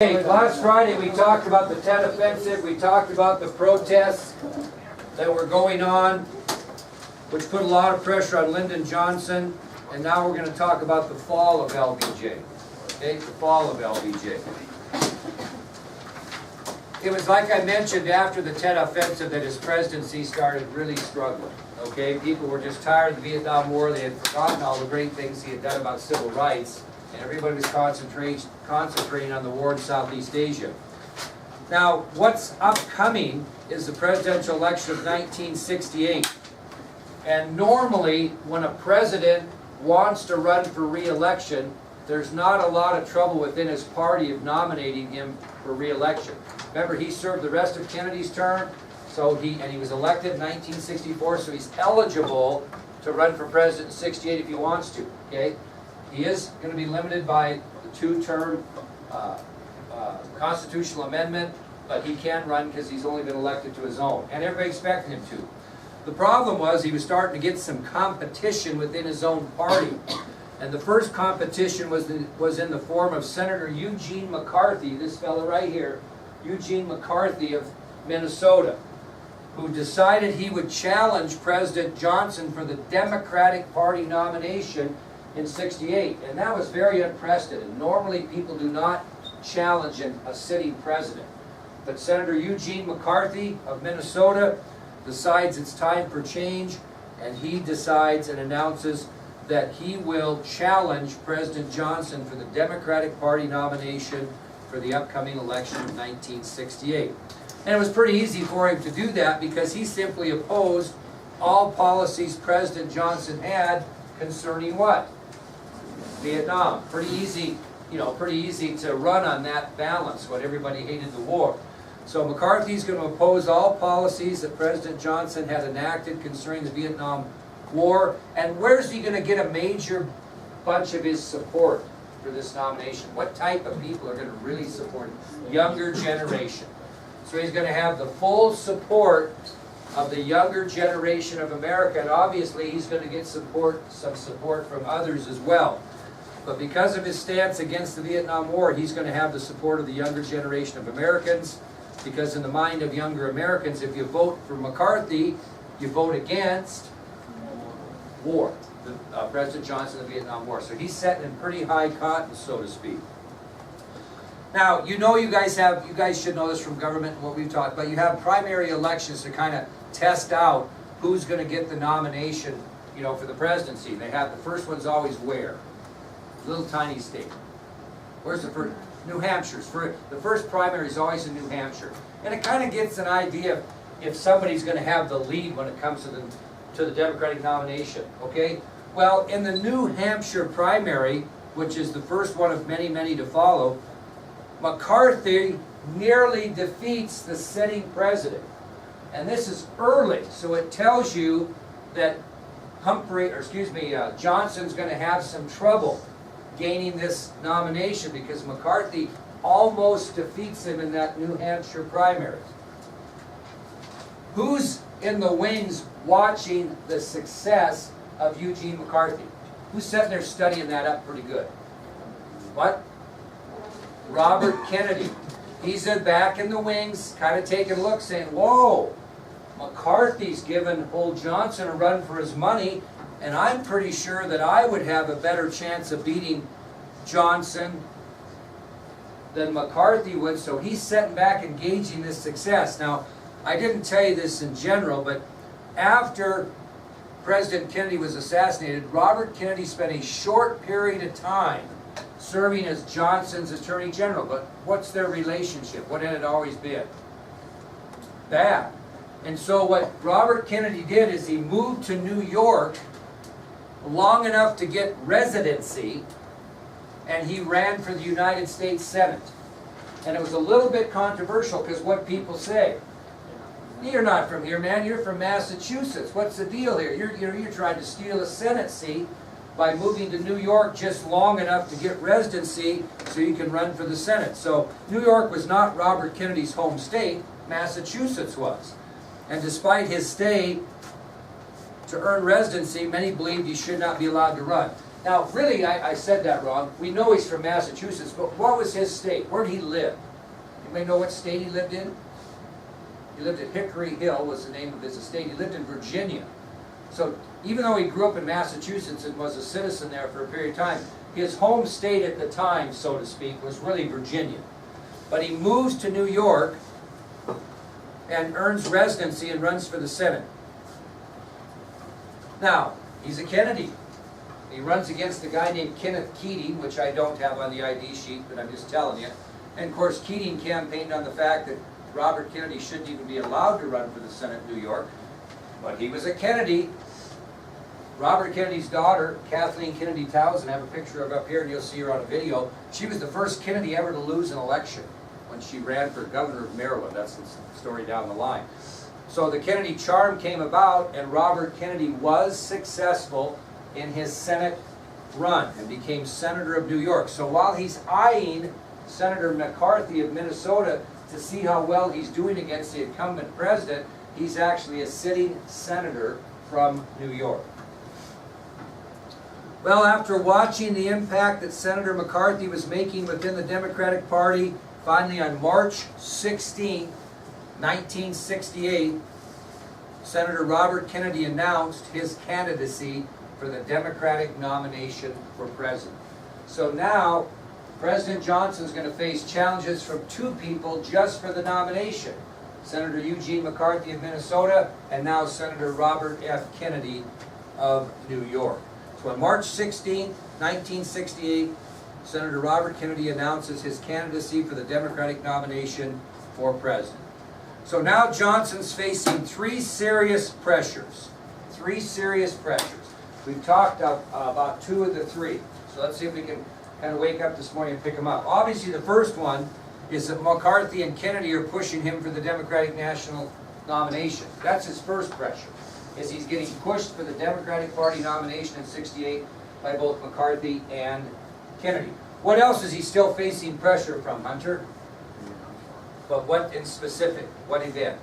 Hey, last Friday we talked about the Tet Offensive, we talked about the protests that were going on, which put a lot of pressure on Lyndon Johnson, and now we're going to talk about the fall of Lbjvw. Okay, the fall of Lbjvw. It was like I mentioned after the Tet Offensive that his presidency started really struggling. Okay, people were just tired of the Vietnam War, they had forgotten all the great things he had done about civil rights. And everybody was concentrating on the war in Southeast Asia. Now, what's upcoming is the presidential election of 1968. And normally, when a president wants to run for re-election, there's not a lot of trouble within his party of nominating him for re-election. Remember, he served the rest of Kennedy's term, and he was elected in 1964, so he's eligible to run for president in 68 if he wants to. Okay? He is going to be limited by the two-term constitutional amendment, but he can run because he's only been elected to his own. And everybody expected him to. The problem was he was starting to get some competition within his own party. And the first competition was in the form of Senator Eugene McCarthy, this fellow right here, Eugene McCarthy of Minnesota, who decided he would challenge President Johnson for the Democratic Party nomination in 68, and that was very unprecedented. Normally people do not challenge a sitting president. But Senator Eugene McCarthy of Minnesota decides it's time for change, and he decides and announces that he will challenge President Johnson for the Democratic Party nomination for the upcoming election of 1968. And it was pretty easy for him to do that because he simply opposed all policies President Johnson had concerning what? Vietnam. Pretty easy, pretty easy to run on that balance when everybody hated the war. So McCarthy's going to oppose all policies that President Johnson had enacted concerning the Vietnam War. And where's he going to get a major bunch of his support for this nomination? What type of people are going to really support him? Younger generation. So he's going to have the full support of the younger generation of America, and obviously he's going to get some support from others as well. But because of his stance against the Vietnam War, he's going to have the support of the younger generation of Americans, because in the mind of younger Americans, if you vote for McCarthy, you vote against war, President Johnson, the Vietnam War. So he's setting in pretty high cotton, so to speak. Now, you guys should know this from government and what we've talked about. You have primary elections to kind of test out who's going to get the nomination, for the presidency. They have, the first one's always where? Little tiny state. Where's the first? New Hampshire's. The first primary is always in New Hampshire. And it kind of gets an idea if somebody's going to have the lead when it comes to the Democratic nomination. Okay? Well, in the New Hampshire primary, which is the first one of many, many to follow, McCarthy nearly defeats the sitting president. And this is early, so it tells you that Johnson's going to have some trouble gaining this nomination because McCarthy almost defeats him in that New Hampshire primary. Who's in the wings watching the success of Eugene McCarthy? Who's sitting there studying that up pretty good? What? Robert Kennedy. He's back in the wings, kind of taking a look, saying, whoa, McCarthy's given old Johnson a run for his money, and I'm pretty sure that I would have a better chance of beating Johnson than McCarthy would, so he's sitting back and gauging this success. Now, I didn't tell you this in general, but after President Kennedy was assassinated, Robert Kennedy spent a short period of time serving as Johnson's Attorney General. But what's their relationship? What had it always been? Bad. And so what Robert Kennedy did is he moved to New York long enough to get residency, and he ran for the United States Senate. And it was a little bit controversial because what people say, you're not from here, man, you're from Massachusetts. What's the deal here? You're trying to steal a Senate seat by moving to New York just long enough to get residency so you can run for the Senate. So New York was not Robert Kennedy's home state, Massachusetts was. And despite his stay to earn residency, many believed he should not be allowed to run. Now, really, I said that wrong. We know he's from Massachusetts, but what was his state? Where did he live? Anybody know what state he lived in? He lived at Hickory Hill, was the name of his estate. He lived in Virginia. So even though he grew up in Massachusetts and was a citizen there for a period of time, his home state at the time, so to speak, was really Virginia. But he moves to New York and earns residency and runs for the Senate. Now, he's a Kennedy. He runs against a guy named Kenneth Keating, which I don't have on the ID sheet, but I'm just telling you. And of course, Keating campaigned on the fact that Robert Kennedy shouldn't even be allowed to run for the Senate in New York. But he was a Kennedy. Robert Kennedy's daughter, Kathleen Kennedy Townsend, I have a picture of her up here, and you'll see her on a video. She was the first Kennedy ever to lose an election when she ran for governor of Maryland. That's the story down the line. So the Kennedy charm came about, and Robert Kennedy was successful in his Senate run and became Senator of New York. So while he's eyeing Senator McCarthy of Minnesota to see how well he's doing against the incumbent president, he's actually a sitting senator from New York. Well, after watching the impact that Senator McCarthy was making within the Democratic Party, finally on March 16, 1968, Senator Robert Kennedy announced his candidacy for the Democratic nomination for president. So now, President Johnson's going to face challenges from two people just for the nomination. Senator Eugene McCarthy of Minnesota, and now Senator Robert F. Kennedy of New York. So on March 16, 1968, Senator Robert Kennedy announces his candidacy for the Democratic nomination for president. So now Johnson's facing three serious pressures. Three serious pressures. We've talked about two of the three. So let's see if we can kind of wake up this morning and pick them up. Obviously, the first one is that McCarthy and Kennedy are pushing him for the Democratic national nomination. That's his first pressure, is he's getting pushed for the Democratic Party nomination in '68 by both McCarthy and Kennedy. What else is he still facing pressure from, Hunter? But what in specific? What event?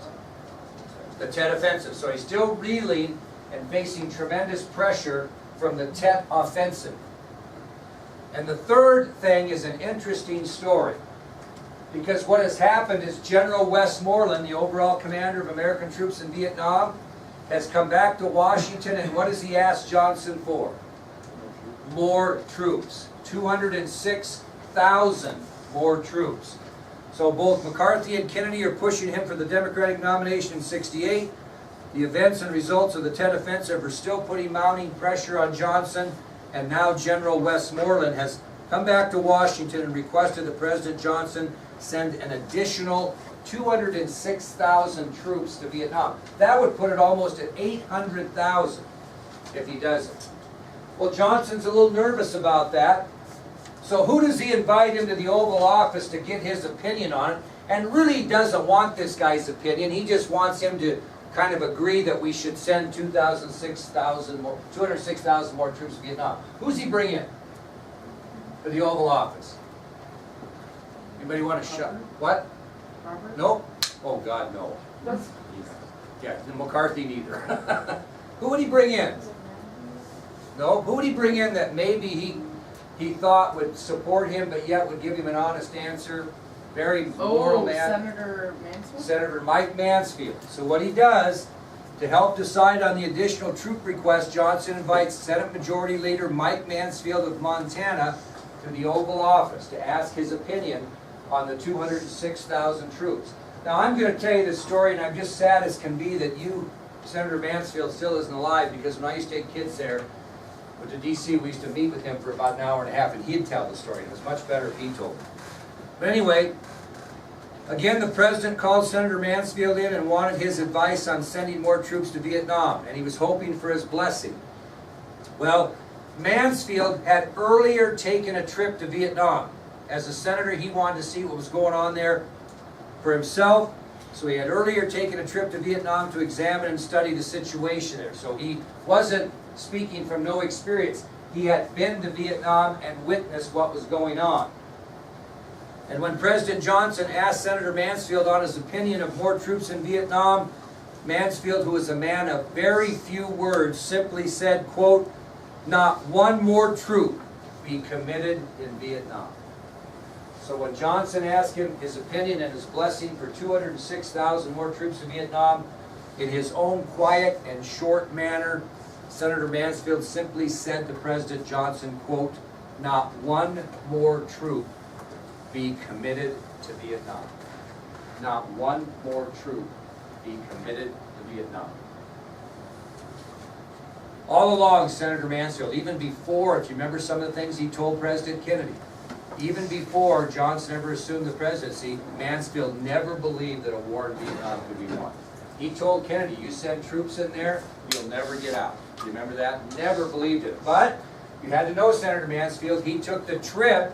The Tet Offensive. So he's still reeling and facing tremendous pressure from the Tet Offensive. And the third thing is an interesting story, because what has happened is General Westmoreland, the overall commander of American troops in Vietnam, has come back to Washington, and what does he ask Johnson for? More troops. 206,000 more troops. So both McCarthy and Kennedy are pushing him for the Democratic nomination in '68. The events and results of the Tet Offensive are still putting mounting pressure on Johnson, and now General Westmoreland has come back to Washington and requested that President Johnson send an additional 206,000 troops to Vietnam. That would put it almost at 800,000 if he does it. Well, Johnson's a little nervous about that. So who does he invite into the Oval Office to get his opinion on it? And really doesn't want this guy's opinion. He just wants him to kind of agree that we should send 206,000 more troops to Vietnam. Who's he bring in to the Oval Office? Anybody want to shut? What? Robert? Nope. Oh God, no. Yeah, McCarthy neither. Who would he bring in? No. Who would he bring in that maybe he thought would support him, but yet would give him an honest answer? Very moral man. Senator Mansfield? Senator Mike Mansfield. So what he does, to help decide on the additional troop request, Johnson invites Senate Majority Leader Mike Mansfield of Montana to the Oval Office to ask his opinion on the 206,000 troops. Now I'm going to tell you this story, and I'm just sad as can be that Senator Mansfield still isn't alive, because when I used to take kids there, to D.C., we used to meet with him for about an hour and a half, and he'd tell the story. It was much better if he told it. But anyway, again, the president called Senator Mansfield in and wanted his advice on sending more troops to Vietnam, and he was hoping for his blessing. Well, Mansfield had earlier taken a trip to Vietnam. As a senator, he wanted to see what was going on there for himself, so he had earlier taken a trip to Vietnam to examine and study the situation there. So he wasn't speaking from no experience. He had been to Vietnam and witnessed what was going on. And when President Johnson asked Senator Mansfield on his opinion of more troops in Vietnam, Mansfield, who was a man of very few words, simply said, quote, not one more troop be committed in Vietnam. So when Johnson asked him his opinion and his blessing for 206,000 more troops in Vietnam, in his own quiet and short manner, Senator Mansfield simply said to President Johnson, quote, not one more troop be committed to Vietnam. Not one more troop be committed to Vietnam. All along, Senator Mansfield, even before, if you remember some of the things he told President Kennedy, even before Johnson ever assumed the presidency, Mansfield never believed that a war in Vietnam could be won. He told Kennedy, you send troops in there, you'll never get out. You remember that? Never believed it. But you had to know Senator Mansfield, he took the trip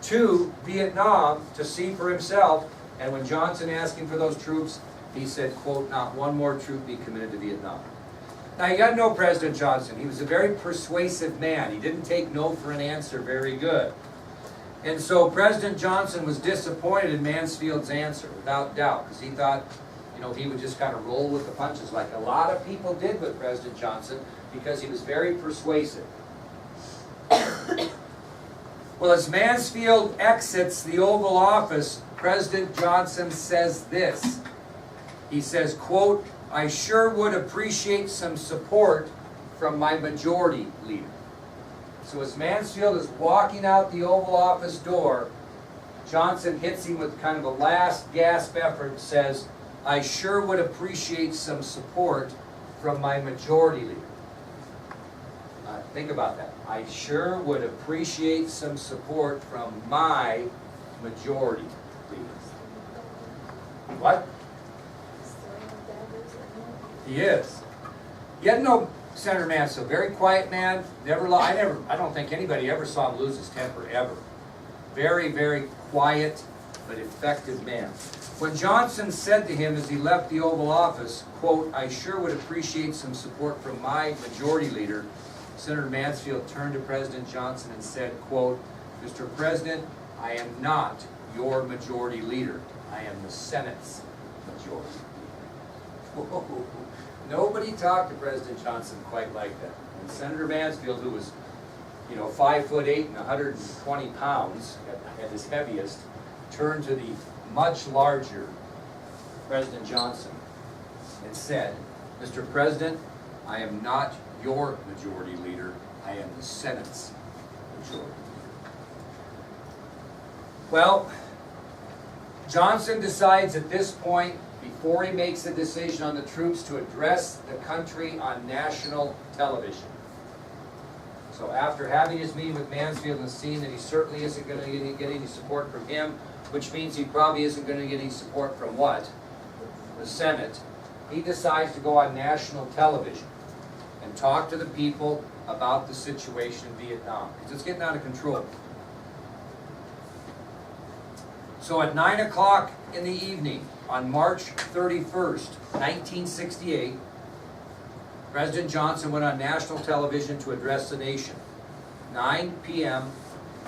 to Vietnam to see for himself, and when Johnson asked him for those troops, he said, quote, not one more troop be committed to Vietnam. Now you got to know President Johnson. He was a very persuasive man. He didn't take no for an answer very good. And so President Johnson was disappointed in Mansfield's answer, without doubt, because he thought, he would just kind of roll with the punches like a lot of people did with President Johnson, because he was very persuasive. Well, as Mansfield exits the Oval Office, President Johnson says this. He says, quote, I sure would appreciate some support from my majority leader. So as Mansfield is walking out the Oval Office door, Johnson hits him with kind of a last gasp effort and says, I sure would appreciate some support from my majority leader. Think about that. I sure would appreciate some support from my majority leader. What? He is. You know Senator Mansfield, very quiet man, I don't think anybody ever saw him lose his temper, ever. Very, very quiet, but effective man. When Johnson said to him as he left the Oval Office, quote, I sure would appreciate some support from my majority leader, Senator Mansfield turned to President Johnson and said, quote, Mr. President, I am not your majority leader. I am the Senate's majority leader. Whoa. Nobody talked to President Johnson quite like that. And Senator Mansfield, who was, 5'8" and 120 pounds at his heaviest, turned to the much larger President Johnson and said, Mr. President, I am not your majority leader. I am the Senate's majority leader. Well, Johnson decides at this point, before he makes a decision on the troops, to address the country on national television. So after having his meeting with Mansfield and seeing that he certainly isn't going to get any support from him, which means he probably isn't going to get any support from what? The Senate. He decides to go on national television and talk to the people about the situation in Vietnam, because it's getting out of control. So at 9 o'clock in the evening, on March 31st, 1968, President Johnson went on national television to address the nation. 9 p.m.,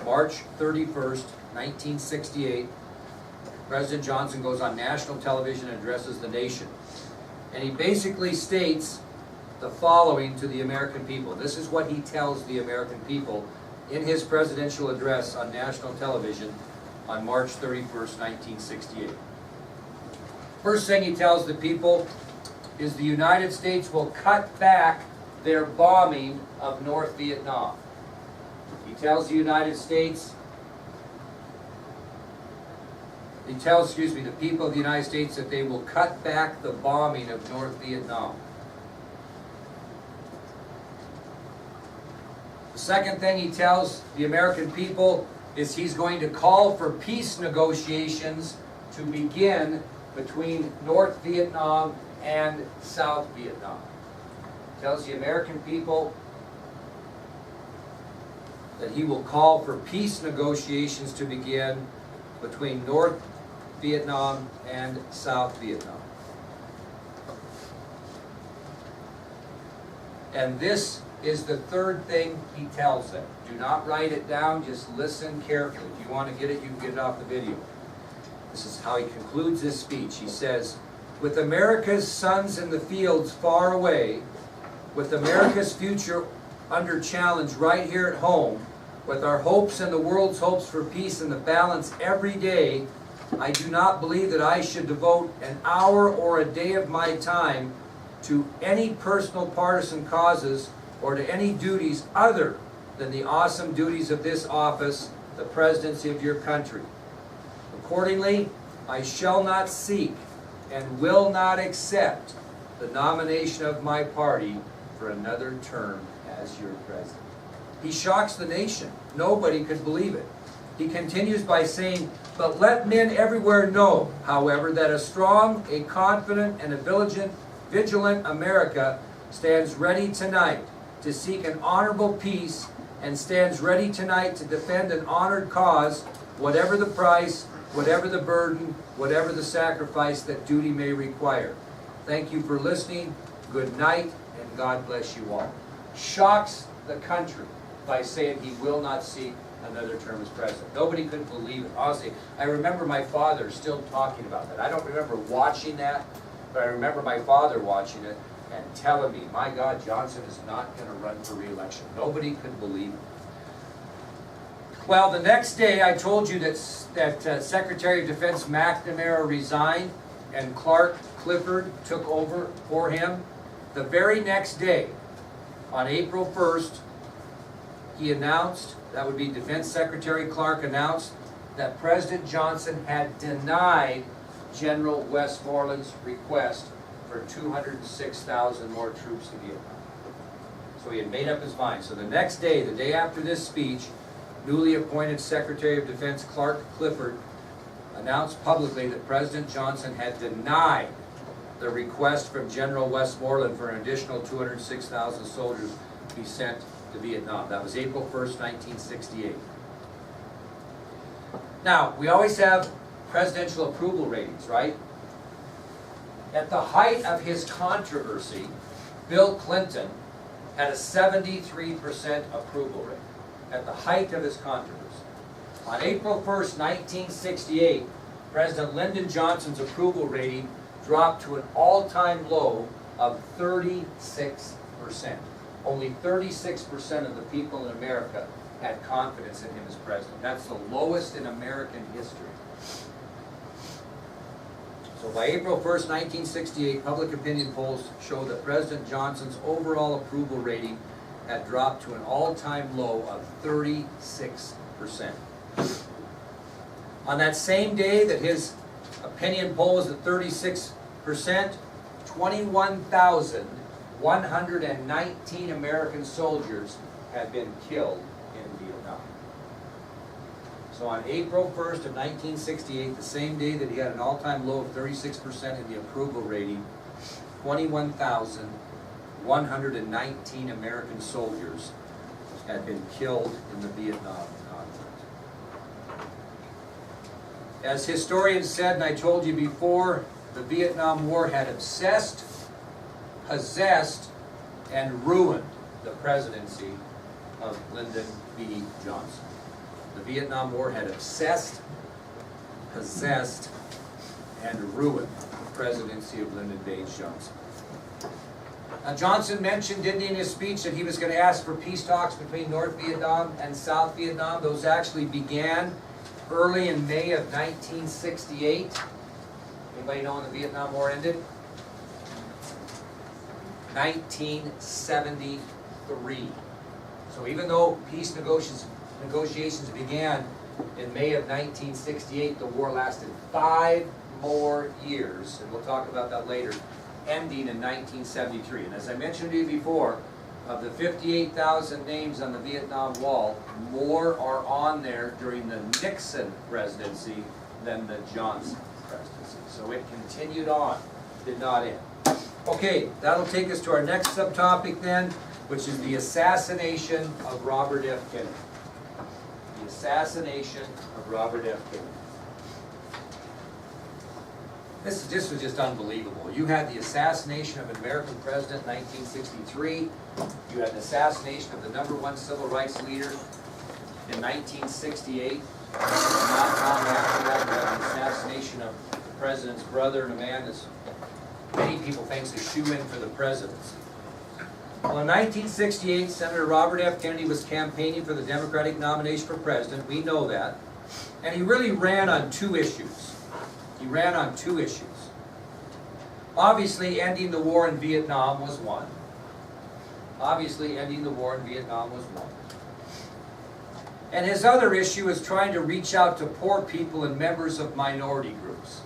March 31st, 1968, President Johnson goes on national television and addresses the nation. And he basically states the following to the American people. This is what he tells the American people in his presidential address on national television on March 31st, 1968. First thing he tells the people is the United States will cut back their bombing of North Vietnam. He tells the United States, the people of the United States that they will cut back the bombing of North Vietnam. The second thing he tells the American people is he's going to call for peace negotiations to begin between North Vietnam and South Vietnam. He tells the American people that he will call for peace negotiations to begin between North Vietnam and South Vietnam. And this is the third thing he tells them. Do not write it down, just listen carefully. If you want to get it, you can get it off the video. This is how he concludes his speech. He says, with America's sons in the fields far away, with America's future under challenge right here at home, with our hopes and the world's hopes for peace in the balance every day, I do not believe that I should devote an hour or a day of my time to any personal partisan causes or to any duties other than the awesome duties of this office, the presidency of your country. Accordingly, I shall not seek and will not accept the nomination of my party for another term as your president. He shocks the nation. Nobody could believe it. He continues by saying, but let men everywhere know, however, that a strong, a confident, and a vigilant America stands ready tonight to seek an honorable peace and stands ready tonight to defend an honored cause, whatever the price, whatever the burden, whatever the sacrifice that duty may require. Thank you for listening. Good night, and God bless you all. Shocks the country by saying he will not seek another term as president. Nobody could believe it. Honestly, I remember my father still talking about that. I don't remember watching that, but I remember my father watching it and telling me, my God, Johnson is not going to run for re-election. Nobody could believe it. Well, the next day I told you that Secretary of Defense McNamara resigned and Clark Clifford took over for him. The very next day, on April 1st, he announced, that would be Defense Secretary Clark announced, that President Johnson had denied General Westmoreland's request for 206,000 more troops to Vietnam. So he had made up his mind. So the next day, the day after this speech, newly appointed Secretary of Defense Clark Clifford announced publicly that President Johnson had denied the request from General Westmoreland for an additional 206,000 soldiers to be sent to Vietnam. That was April 1st, 1968. Now, we always have presidential approval ratings, right? At the height of his controversy, Bill Clinton had a 73% approval rate. At the height of his controversy. On April 1st, 1968, President Lyndon Johnson's approval rating dropped to an all-time low of 36%. Only 36% of the people in America had confidence in him as president. That's the lowest in American history. So by April 1st, 1968, public opinion polls show that President Johnson's overall approval rating had dropped to an all-time low of 36%. On that same day that his opinion poll was at 36%, 21,119 American soldiers had been killed in Vietnam. So on April 1st of 1968, the same day that he had an all-time low of 36% in the approval rating, 21,119 American soldiers had been killed in the Vietnam conflict. As historians said, and I told you before, the Vietnam War had obsessed, possessed, and ruined the presidency of Lyndon B. Johnson. The Vietnam War had obsessed, possessed, and ruined the presidency of Lyndon B. Johnson. Now, Johnson mentioned, didn't he, in his speech, that he was going to ask for peace talks between North Vietnam and South Vietnam. Those actually began early in May of 1968. Anybody know when the Vietnam War ended? 1973. So even though peace negotiations began in May of 1968, the war lasted 5 more years, and we'll talk about that later, ending in 1973. And as I mentioned to you before, of the 58,000 names on the Vietnam Wall, more are on there during the Nixon presidency than the Johnson presidency. So it continued on, did not end. Okay, that'll take us to our next subtopic then, which is the assassination of Robert F. Kennedy. The assassination of Robert F. Kennedy. This was just unbelievable. You had the assassination of an American president in 1963. You had the assassination of the #1 civil rights leader in 1968. Not long after that, you had the assassination of the president's brother and a man that many people think is a shoe-in for the presidency. Well, in 1968, Senator Robert F. Kennedy was campaigning for the Democratic nomination for president. We know that. And he really ran on two issues. He ran on two issues. Obviously, ending the war in Vietnam was one. Obviously, ending the war in Vietnam was one. And his other issue is trying to reach out to poor people and members of minority groups.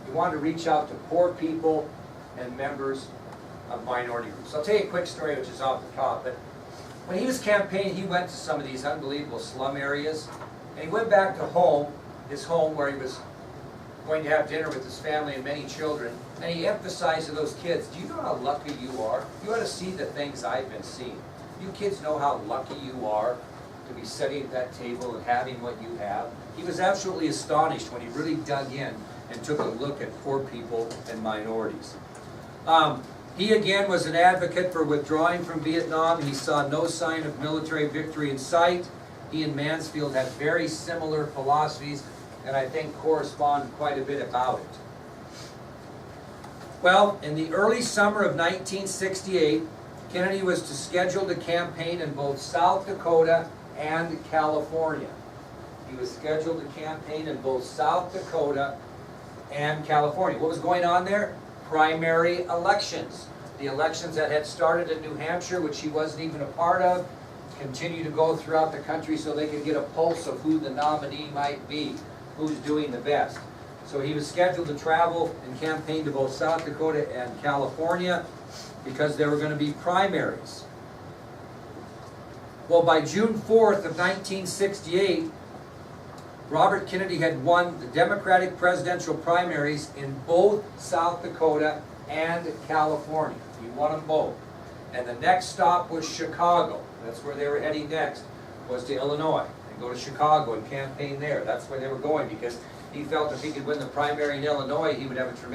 He wanted to reach out to poor people and members of minority groups. I'll tell you a quick story which is off the top, but when he was campaigning, he went to some of these unbelievable slum areas, and he went back to home, his home where he was going to have dinner with his family and many children, and he emphasized to those kids, do you know how lucky you are? You ought to see the things I've been seeing. You kids know how lucky you are to be sitting at that table and having what you have. He was absolutely astonished when he really dug in and took a look at poor people and minorities. He again was an advocate for withdrawing from Vietnam. He saw no sign of military victory in sight. He and Mansfield had very similar philosophies, and I think correspond quite a bit about it. Well, in the early summer of 1968, Kennedy was scheduled to campaign in both South Dakota and California. He was scheduled to campaign in both South Dakota and California. What was going on there? Primary elections. The elections that had started in New Hampshire, which he wasn't even a part of, continue to go throughout the country so they could get a pulse of who the nominee might be, who's doing the best. So he was scheduled to travel and campaign to both South Dakota and California because there were going to be primaries. Well, by June 4th of 1968, Robert Kennedy had won the Democratic presidential primaries in both South Dakota and California. He won them both. And the next stop was Chicago. That's where they were heading next, was to Illinois. And go to Chicago and campaign there. That's where they were going because he felt if he could win the primary in Illinois, he would have a tremendous